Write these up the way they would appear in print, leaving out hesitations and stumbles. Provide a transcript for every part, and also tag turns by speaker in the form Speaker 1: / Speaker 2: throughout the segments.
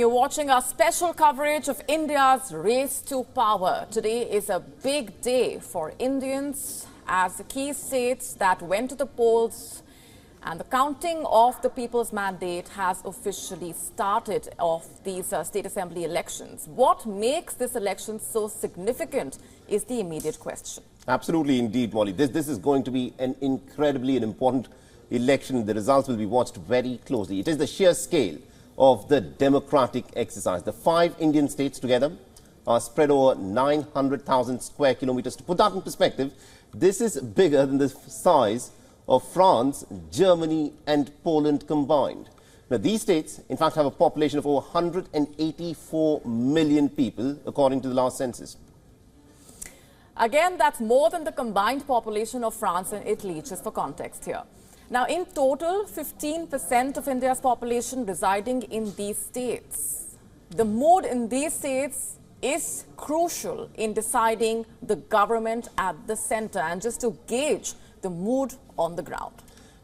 Speaker 1: You're watching our special coverage of India's race to power. Today is a big day for Indians as the key states that went to the polls and the counting of the people's mandate has officially started of these state assembly elections. What makes this election so significant is the immediate question.
Speaker 2: Absolutely indeed, Molly. This is going to be an incredibly important election. The results will be watched very closely. It is the sheer scale of the democratic exercise. The 5 Indian states together are spread over 900,000 square kilometers. To put that in perspective, this is bigger than the size of France, Germany and Poland combined. Now, these states, in fact, have a population of over 184 million people, according to the last census.
Speaker 1: Again, that's more than the combined population of France and Italy, just for context here. Now, in total, 15% of India's population residing in these states. The mood in these states is crucial in deciding the government at the center and just to gauge the mood on the ground.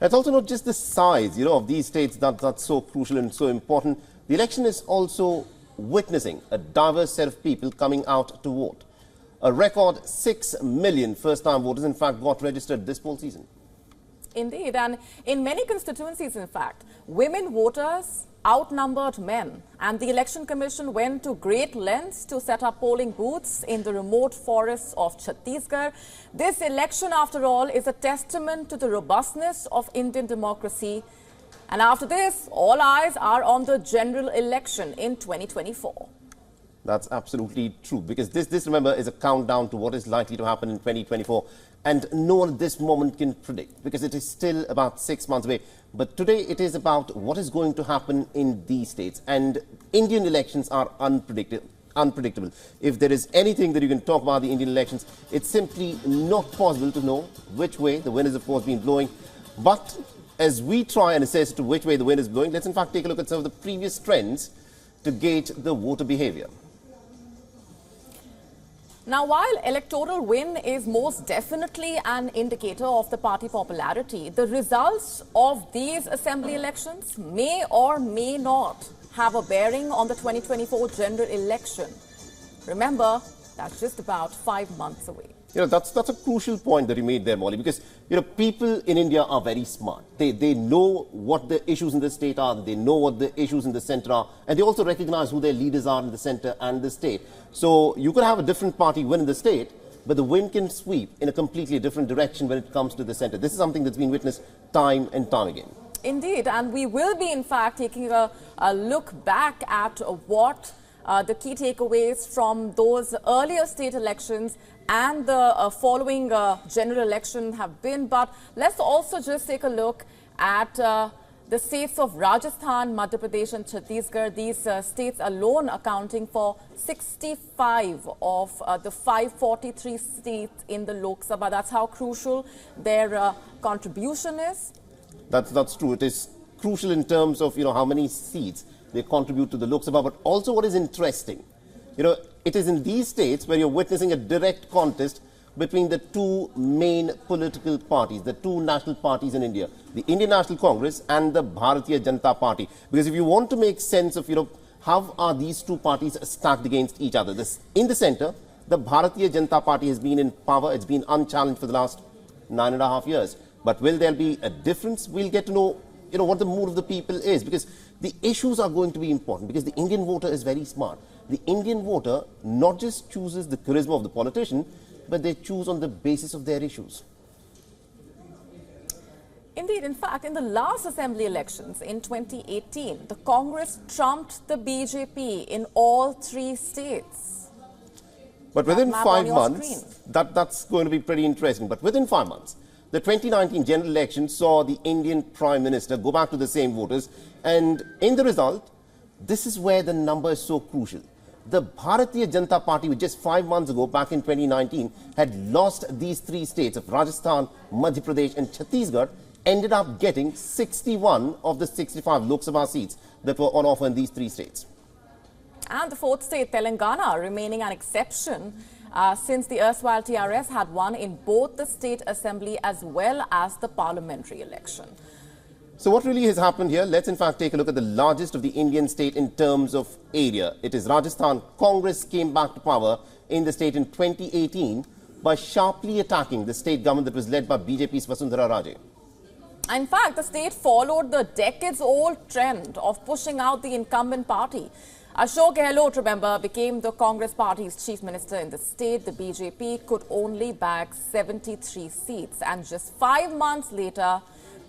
Speaker 2: It's also not just the size, of these states that's so crucial and so important. The election is also witnessing a diverse set of people coming out to vote. A record 6 million first-time voters, in fact, got registered this poll season.
Speaker 1: Indeed, and in many constituencies, in fact, women voters outnumbered men, and the Election Commission went to great lengths to set up polling booths in the remote forests of Chhattisgarh. This election, after all, is a testament to the robustness of Indian democracy. And after this, all eyes are on the general election in 2024.
Speaker 2: That's absolutely true, because this, remember, is a countdown to what is likely to happen in 2024. And no one at this moment can predict, because it is still about 6 months away. But today it is about what is going to happen in these states. And Indian elections are unpredictable. If there is anything that you can talk about the Indian elections, it's simply not possible to know which way the wind is, of course, been blowing. But as we try and assess to which way the wind is blowing, let's in fact take a look at some of the previous trends to gauge the voter behavior.
Speaker 1: Now, while electoral win is most definitely an indicator of the party popularity, the results of these assembly elections may or may not have a bearing on the 2024 general election. Remember, that's just about 5 months away.
Speaker 2: That's a crucial point that you made there, Molly, because, people in India are very smart. They know what the issues in the state are, they know what the issues in the center are, and they also recognize who their leaders are in the center and the state. So you could have a different party win in the state, but the wind can sweep in a completely different direction when it comes to the center. This is something that's been witnessed time and time again.
Speaker 1: Indeed, and we will be, in fact, taking a look back at what the key takeaways from those earlier state elections and the following general election have been. But let's also just take a look at the states of Rajasthan, Madhya Pradesh and Chhattisgarh. These states alone accounting for 65 of the 543 seats in the Lok Sabha. That's how crucial their contribution is.
Speaker 2: That's true. It is crucial in terms of, how many seats they contribute to the Lok Sabha. But also what is interesting, it is in these states where you're witnessing a direct contest between the two main political parties, the two national parties in India, the Indian National Congress and the Bharatiya Janata Party. Because if you want to make sense of, how are these two parties stacked against each other, in the center, the Bharatiya Janata Party has been in power. It's been unchallenged for the last 9.5 years. But will there be a difference? We'll get to know, what the mood of the people is, because the issues are going to be important, because the Indian voter is very smart. The Indian voter not just chooses the charisma of the politician, but they choose on the basis of their issues.
Speaker 1: Indeed, in fact, in the last assembly elections in 2018, the Congress trumped the BJP in all 3 states.
Speaker 2: But within 5 months, that's going to be pretty interesting. But within 5 months, the 2019 general election saw the Indian Prime Minister go back to the same voters. And in the result, this is where the number is so crucial. The Bharatiya Janata Party, which just 5 months ago, back in 2019, had lost these 3 states of Rajasthan, Madhya Pradesh and Chhattisgarh, ended up getting 61 of the 65 Lok Sabha seats that were on offer in these 3 states.
Speaker 1: And the 4th state, Telangana, remaining an exception since the erstwhile TRS had won in both the state assembly as well as the parliamentary election.
Speaker 2: So what really has happened here? Let's in fact take a look at the largest of the Indian state in terms of area. It is Rajasthan. Congress came back to power in the state in 2018 by sharply attacking the state government that was led by BJP's Vasundhara Raje.
Speaker 1: In fact, the state followed the decades-old trend of pushing out the incumbent party. Ashok Gehlot, remember, became the Congress party's chief minister in the state. The BJP could only bag 73 seats. And just 5 months later,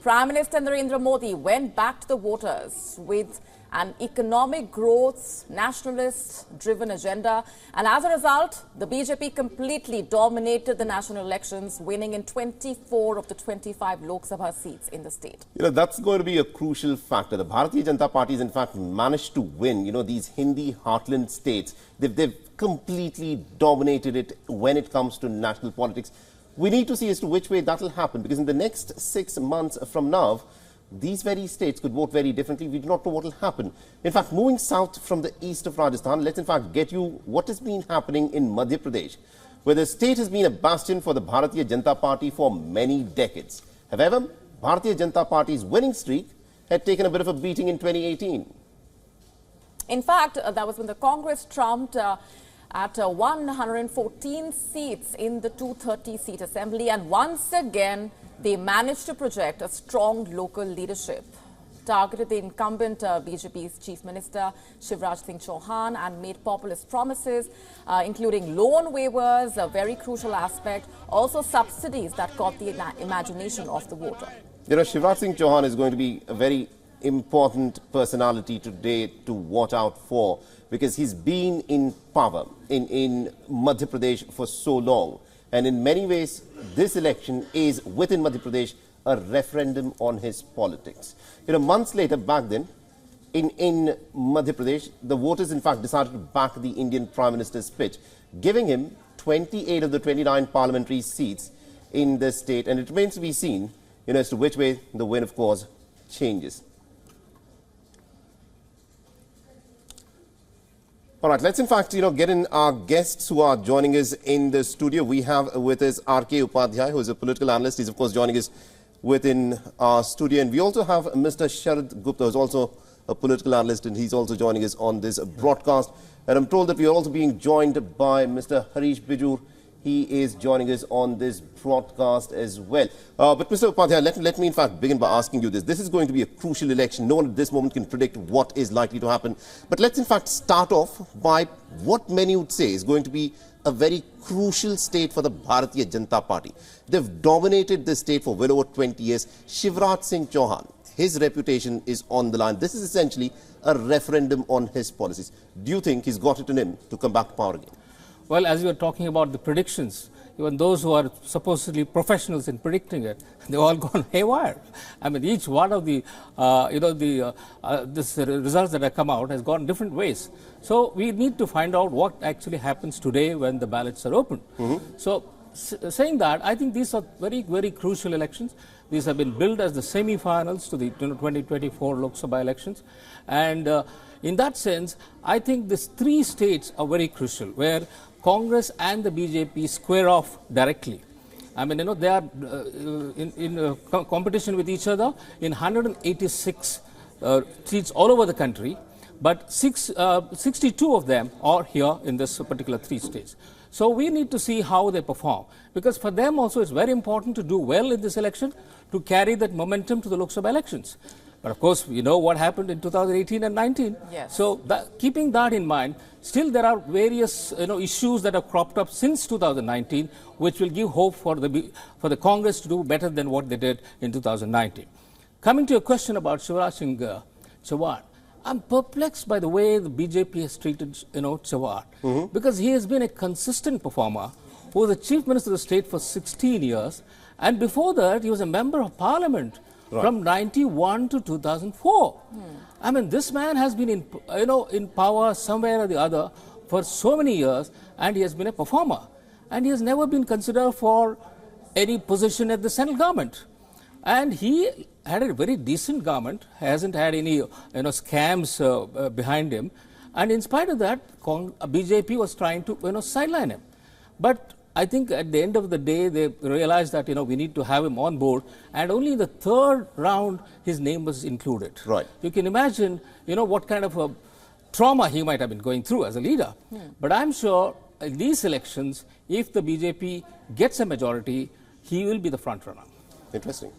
Speaker 1: Prime Minister Narendra Modi went back to the voters with an economic growth, nationalist-driven agenda. And as a result, the BJP completely dominated the national elections, winning in 24 of the 25 Lok Sabha seats in the state.
Speaker 2: That's going to be a crucial factor. The Bharatiya Janata Party has in fact managed to win, these Hindi heartland states. They've completely dominated it when it comes to national politics. We need to see as to which way that will happen, because in the next 6 months from now, these very states could vote very differently. We do not know what will happen. In fact, moving south from the east of Rajasthan, let's in fact get you what has been happening in Madhya Pradesh, where the state has been a bastion for the Bharatiya Janata Party for many decades. However, Bharatiya Janata Party's winning streak had taken a bit of a beating in 2018.
Speaker 1: In fact, that was when the Congress trumped at 114 seats in the 230-seat assembly, and once again they managed to project a strong local leadership. Targeted the incumbent BJP's chief minister Shivraj Singh Chauhan and made populist promises, including loan waivers, a very crucial aspect, also subsidies that caught the imagination of the voter.
Speaker 2: Shivraj Singh Chauhan is going to be a very important personality today to watch out for, because he's been in power in Madhya Pradesh for so long. And in many ways, this election is, within Madhya Pradesh, a referendum on his politics. Months later, back then, in Madhya Pradesh, the voters, in fact, decided to back the Indian Prime Minister's pitch, giving him 28 of the 29 parliamentary seats in the state. And it remains to be seen, as to which way the wind, of course, changes. All right, let's in fact, get in our guests who are joining us in the studio. We have with us R.K. Upadhyay, who is a political analyst. He's, of course, joining us within our studio. And we also have Mr. Sharad Gupta, who's also a political analyst, and he's also joining us on this broadcast. And I'm told that we are also being joined by Mr. Harish Bijur. He is joining us on this broadcast as well. But Mr. Upadhyay, let me in fact begin by asking you this. This is going to be a crucial election. No one at this moment can predict what is likely to happen. But let's in fact start off by what many would say is going to be a very crucial state for the Bharatiya Janata Party. They've dominated this state for well over 20 years. Shivraj Singh Chauhan, his reputation is on the line. This is essentially a referendum on his policies. Do you think he's got it in him to come back to power again?
Speaker 3: Well, as you were talking about the predictions, even those who are supposedly professionals in predicting it, they've all gone haywire. I mean, each one of the, results that have come out has gone different ways. So we need to find out what actually happens today when the ballots are opened. So saying that, I think these are very, very crucial elections. These have been billed as the semi-finals to the 2024 Lok Sabha elections. And in that sense, I think these three states are very crucial, where Congress and the BJP square off directly. I mean, they are in competition with each other in 186 seats all over the country, but 62 of them are here in this particular three states. So we need to see how they perform, because for them also it's very important to do well in this election to carry that momentum to the Lok Sabha elections. But of course, we know what happened in 2018 and 19.
Speaker 1: Yes.
Speaker 3: So keeping that in mind, still there are various issues that have cropped up since 2019, which will give hope for the Congress to do better than what they did in 2019. Coming to your question about Shivraj Singh Chauhan, I'm perplexed by the way the BJP has treated Chauhan, because he has been a consistent performer who was the chief minister of the state for 16 years, and before that he was a member of parliament. Right. From 91 to 2004. I mean, this man has been in power somewhere or the other for so many years, and he has been a performer. And he has never been considered for any position at the central government. And he had a very decent government, hasn't had any scams behind him. And in spite of that, BJP was trying to sideline him. But I think at the end of the day, they realized that, we need to have him on board. And only in the third round, his name was included.
Speaker 2: Right.
Speaker 3: You can imagine, what kind of a trauma he might have been going through as a leader. But I'm sure in these elections, if the BJP gets a majority, he will be the front runner.
Speaker 2: Interesting.